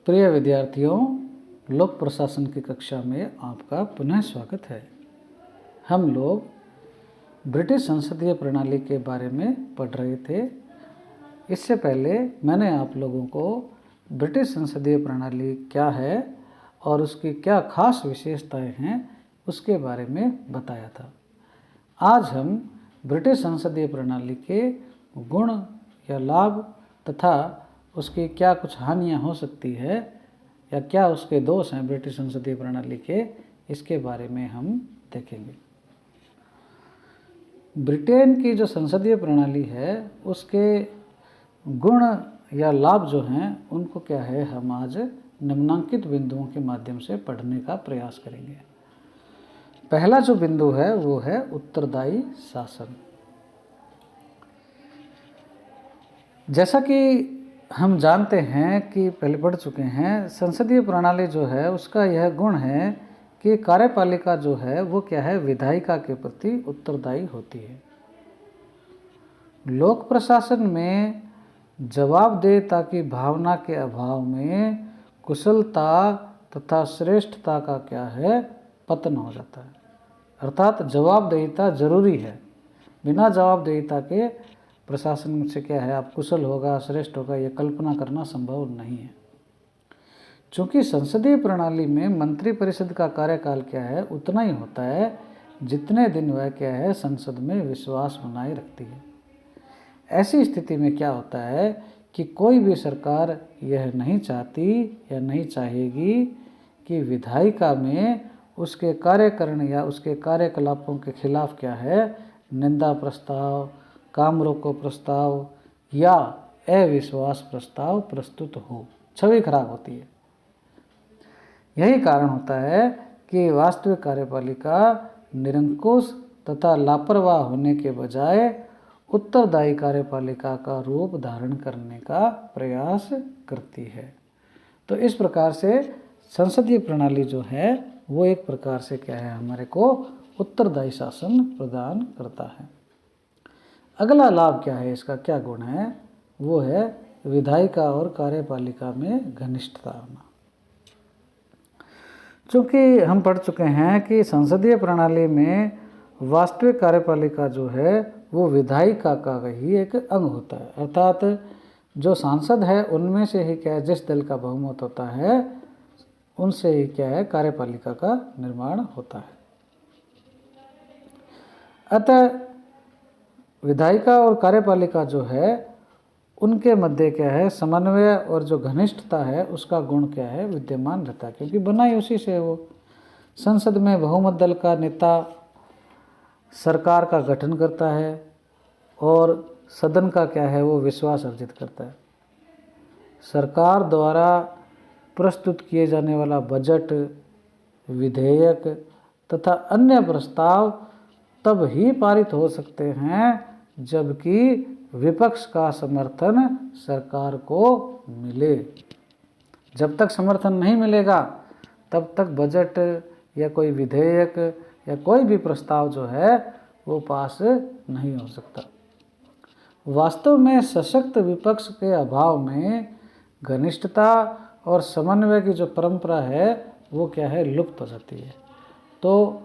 प्रिय विद्यार्थियों, लोक प्रशासन की कक्षा में आपका पुनः स्वागत है। हम लोग ब्रिटिश संसदीय प्रणाली के बारे में पढ़ रहे थे। इससे पहले मैंने आप लोगों को ब्रिटिश संसदीय प्रणाली क्या है और उसकी क्या खास विशेषताएं हैं उसके बारे में बताया था। आज हम ब्रिटिश संसदीय प्रणाली के गुण या लाभ तथा उसकी क्या कुछ हानियां हो सकती है या क्या उसके दोष हैं ब्रिटिश संसदीय प्रणाली के, इसके बारे में हम देखेंगे। ब्रिटेन की जो संसदीय प्रणाली है उसके गुण या लाभ जो हैं उनको क्या है हम आज निम्नांकित बिंदुओं के माध्यम से पढ़ने का प्रयास करेंगे। पहला जो बिंदु है वो है उत्तरदायी शासन। जैसा कि हम जानते हैं कि पहले पढ़ चुके हैं, संसदीय प्रणाली जो है उसका यह गुण है कि कार्यपालिका जो है वो क्या है, विधायिका के प्रति उत्तरदायी होती है। लोक प्रशासन में जवाबदेहिता की भावना के अभाव में कुशलता तथा श्रेष्ठता का क्या है, पतन हो जाता है। अर्थात जवाबदेहिता जरूरी है, बिना जवाबदेहिता के प्रशासन से क्या है आप कुशल होगा, श्रेष्ठ होगा, ये कल्पना करना संभव नहीं है। चूँकि संसदीय प्रणाली में मंत्री परिषद का कार्यकाल क्या है उतना ही होता है जितने दिन वह क्या है संसद में विश्वास बनाए रखती है। ऐसी स्थिति में क्या होता है कि कोई भी सरकार यह नहीं चाहती या नहीं चाहेगी कि विधायिका में उसके कार्यकरण या उसके कार्यकलापों के खिलाफ क्या है निंदा प्रस्ताव, काम रोको प्रस्ताव या अविश्वास प्रस्ताव प्रस्तुत हो। छवि खराब होती है। यही कारण होता है कि वास्तविक कार्यपालिका निरंकुश तथा लापरवाह होने के बजाय उत्तरदायी कार्यपालिका का रूप धारण करने का प्रयास करती है। तो इस प्रकार से संसदीय प्रणाली जो है वो एक प्रकार से क्या है हमारे को उत्तरदायी शासन प्रदान करता है। अगला लाभ क्या है, इसका क्या गुण है, वो है विधायिका और कार्यपालिका में घनिष्ठता होना। चूँकि हम पढ़ चुके हैं कि संसदीय प्रणाली में वास्तविक कार्यपालिका जो है वो विधायिका का ही एक अंग होता है। अर्थात जो सांसद है उनमें से ही क्या है, जिस दल का बहुमत होता है उनसे ही क्या है कार्यपालिका का निर्माण होता है। अतः विधायिका और कार्यपालिका जो है उनके मध्य क्या है समन्वय और जो घनिष्ठता है उसका गुण क्या है विद्यमान रहता है, क्योंकि बना ही उसी से वो। संसद में बहुमत दल का नेता सरकार का गठन करता है और सदन का क्या है वो विश्वास अर्जित करता है। सरकार द्वारा प्रस्तुत किए जाने वाला बजट, विधेयक तथा अन्य प्रस्ताव तब ही पारित हो सकते हैं जबकि विपक्ष का समर्थन सरकार को मिले। जब तक समर्थन नहीं मिलेगा तब तक बजट या कोई विधेयक या कोई भी प्रस्ताव जो है वो पास नहीं हो सकता। वास्तव में सशक्त विपक्ष के अभाव में घनिष्ठता और समन्वय की जो परंपरा है वो क्या है लुप्त हो जाती है। तो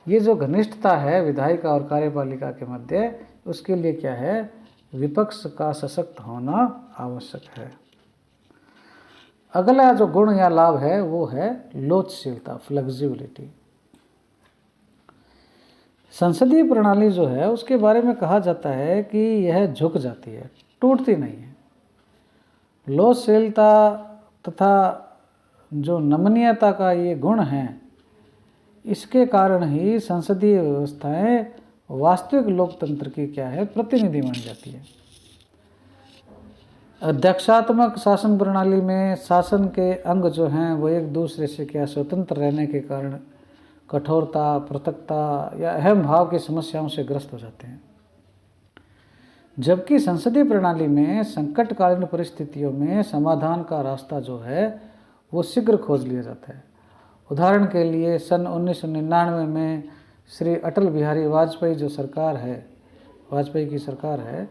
ये जो घनिष्ठता है विधायिका और कार्यपालिका के मध्य, उसके लिए क्या है विपक्ष का सशक्त होना आवश्यक है। अगला जो गुण या लाभ है वो है लोचशीलता, फ्लेक्सिबिलिटी। संसदीय प्रणाली जो है उसके बारे में कहा जाता है कि यह झुक जाती है, टूटती नहीं है। लोचशीलता तथा जो नमनीयता का ये गुण है, इसके कारण ही संसदीय व्यवस्थाएं वास्तविक लोकतंत्र की क्या है प्रतिनिधि मानी जाती है। अध्यक्षात्मक शासन प्रणाली में शासन के अंग जो हैं वो एक दूसरे से क्या स्वतंत्र रहने के कारण कठोरता, पृथकता या अहम भाव की समस्याओं से ग्रस्त हो जाते हैं। जबकि संसदीय प्रणाली में संकटकालीन परिस्थितियों में समाधान का रास्ता जो है वो शीघ्र खोज लिया जाता है। उदाहरण के लिए सन 1999 में श्री अटल बिहारी वाजपेयी जो सरकार है, वाजपेयी की सरकार है,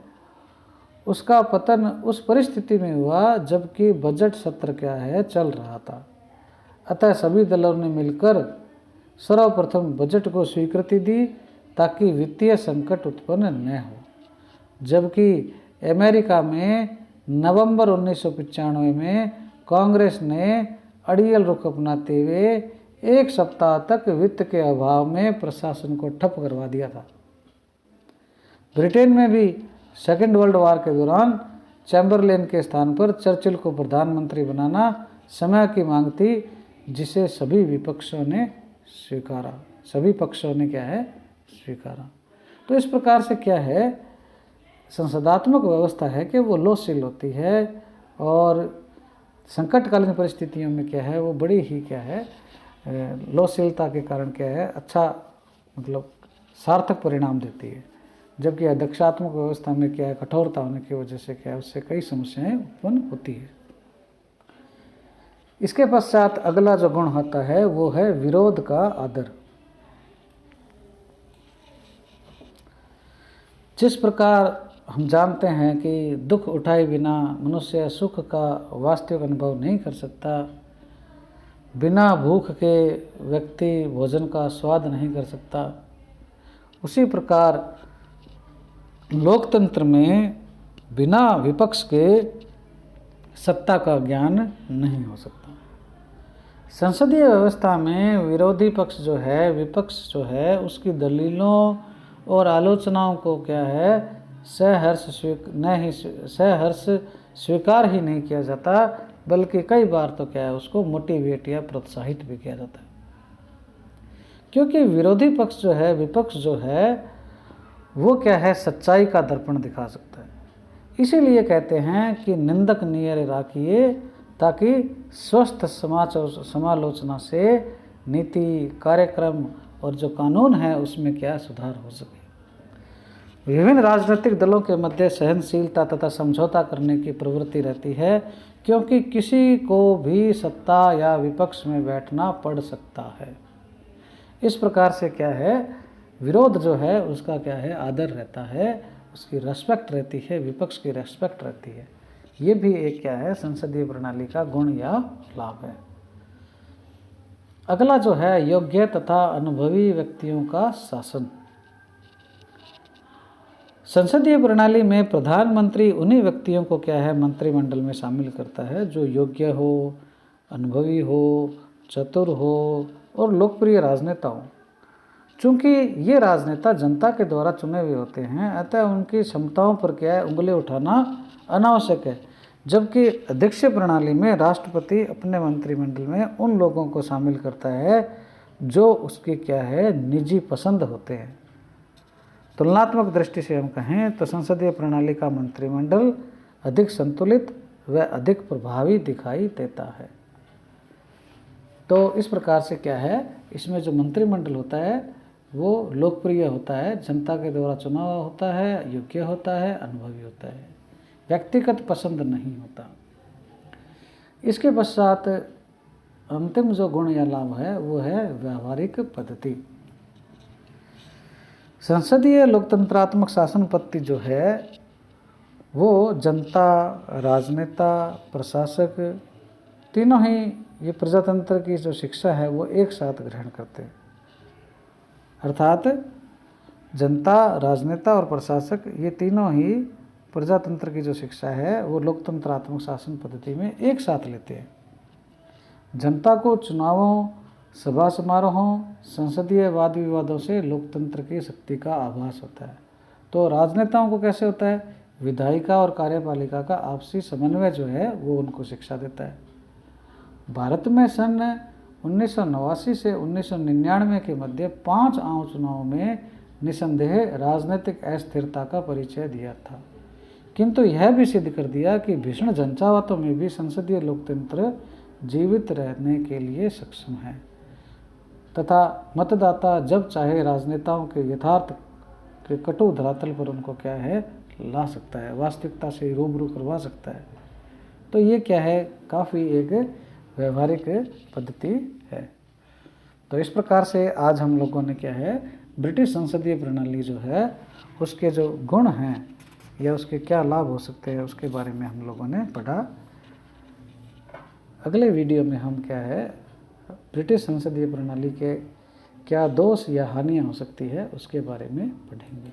उसका पतन उस परिस्थिति में हुआ जबकि बजट सत्र क्या है चल रहा था। अतः सभी दलों ने मिलकर सर्वप्रथम बजट को स्वीकृति दी ताकि वित्तीय संकट उत्पन्न न हो। जबकि अमेरिका में नवंबर 1995 में कांग्रेस ने अड़ियल रुख अपनाते हुए एक सप्ताह तक वित्त के अभाव में प्रशासन को ठप करवा दिया था। ब्रिटेन में भी सेकेंड वर्ल्ड वॉर के दौरान चैम्बरलेन के स्थान पर चर्चिल को प्रधानमंत्री बनाना समय की मांग थी, जिसे सभी विपक्षों ने स्वीकारा। सभी पक्षों ने क्या है स्वीकारा। तो इस प्रकार से क्या है संसदात्मक व्यवस्था है कि वो लोचशील होती है और संकटकालीन परिस्थितियों में क्या है वो बड़ी ही क्या है लोचशीलता के कारण क्या है अच्छा मतलब सार्थक परिणाम देती है। जबकि अध्यक्षात्मक व्यवस्था में क्या है कठोरता होने की वजह से क्या है उससे कई समस्याएं उत्पन्न होती है। इसके पश्चात अगला जो गुण होता है वो है विरोध का आदर। जिस प्रकार हम जानते हैं कि दुख उठाए बिना मनुष्य सुख का वास्तविक अनुभव नहीं कर सकता, बिना भूख के व्यक्ति भोजन का स्वाद नहीं कर सकता, उसी प्रकार लोकतंत्र में बिना विपक्ष के सत्ता का ज्ञान नहीं हो सकता। संसदीय व्यवस्था में विरोधी पक्ष जो है विपक्ष जो है उसकी दलीलों और आलोचनाओं को क्या है सहर्ष स्वीकार ही नहीं किया जाता, बल्कि कई बार तो क्या है उसको मोटिवेट या प्रोत्साहित भी किया जाता है। क्योंकि विरोधी पक्ष जो है विपक्ष जो है वो क्या है सच्चाई का दर्पण दिखा सकता है। इसीलिए कहते हैं कि निंदक नियर राखिए ताकि स्वस्थ समालोचना से नीति कार्यक्रम और जो कानून है उसमें क्या सुधार हो सके। विभिन्न राजनीतिक दलों के मध्य सहनशीलता तथा समझौता करने की प्रवृत्ति रहती है, क्योंकि किसी को भी सत्ता या विपक्ष में बैठना पड़ सकता है। इस प्रकार से क्या है विरोध जो है उसका क्या है आदर रहता है, उसकी रेस्पेक्ट रहती है, विपक्ष की रेस्पेक्ट रहती है। ये भी एक क्या है संसदीय प्रणाली का गुण या लाभ है। अगला जो है योग्य तथा अनुभवी व्यक्तियों का शासन। संसदीय प्रणाली में प्रधानमंत्री उन्हीं व्यक्तियों को क्या है मंत्रिमंडल में शामिल करता है जो योग्य हो, अनुभवी हो, चतुर हो और लोकप्रिय राजनेता हो। चूँकि ये राजनेता जनता के द्वारा चुने हुए होते हैं, अतः उनकी क्षमताओं पर क्या है उंगली उठाना अनावश्यक है। जबकि अध्यक्षीय प्रणाली में राष्ट्रपति अपने मंत्रिमंडल में उन लोगों को शामिल करता है जो उसकी क्या है निजी पसंद होते हैं। तुलनात्मक दृष्टि से हम कहें तो संसदीय प्रणाली का मंत्रिमंडल अधिक संतुलित व अधिक प्रभावी दिखाई देता है। तो इस प्रकार से क्या है इसमें जो मंत्रिमंडल होता है वो लोकप्रिय होता है, जनता के द्वारा चुना हुआ होता है, योग्य होता है, अनुभवी होता है, व्यक्तिगत पसंद नहीं होता। इसके पश्चात अंतिम जो गुण या लाभ है वो है व्यावहारिक पद्धति। संसदीय लोकतंत्रात्मक शासन पद्धति जो है वो जनता, राजनेता, प्रशासक तीनों ही ये प्रजातंत्र की जो शिक्षा है वो एक साथ ग्रहण करते हैं। अर्थात जनता, राजनेता और प्रशासक ये तीनों ही प्रजातंत्र की जो शिक्षा है वो लोकतंत्रात्मक शासन पद्धति में एक साथ लेते हैं। जनता को चुनावों, सभा समारोहों, संसदीय वाद विवादों से लोकतंत्र की शक्ति का आभास होता है। तो राजनेताओं को कैसे होता है विधायिका और कार्यपालिका का आपसी समन्वय जो है वो उनको शिक्षा देता है। भारत में सन 1989 से 1999 के मध्य 5 आम चुनावों में निसंदेह राजनीतिक अस्थिरता का परिचय दिया था, किंतु यह भी सिद्ध कर दिया कि भीषण झंझावातों में भी संसदीय लोकतंत्र जीवित रहने के लिए सक्षम है तथा मतदाता जब चाहे राजनेताओं के यथार्थ के कटु धरातल पर उनको क्या है ला सकता है, वास्तविकता से रूबरू करवा सकता है। तो ये क्या है काफ़ी एक व्यवहारिक पद्धति है। तो इस प्रकार से आज हम लोगों ने क्या है ब्रिटिश संसदीय प्रणाली जो है उसके जो गुण हैं या उसके क्या लाभ हो सकते हैं उसके बारे में हम लोगों ने पढ़ा। अगले वीडियो में हम क्या है ब्रिटिश संसदीय प्रणाली के क्या दोष या हानियाँ हो सकती है उसके बारे में पढ़ेंगे।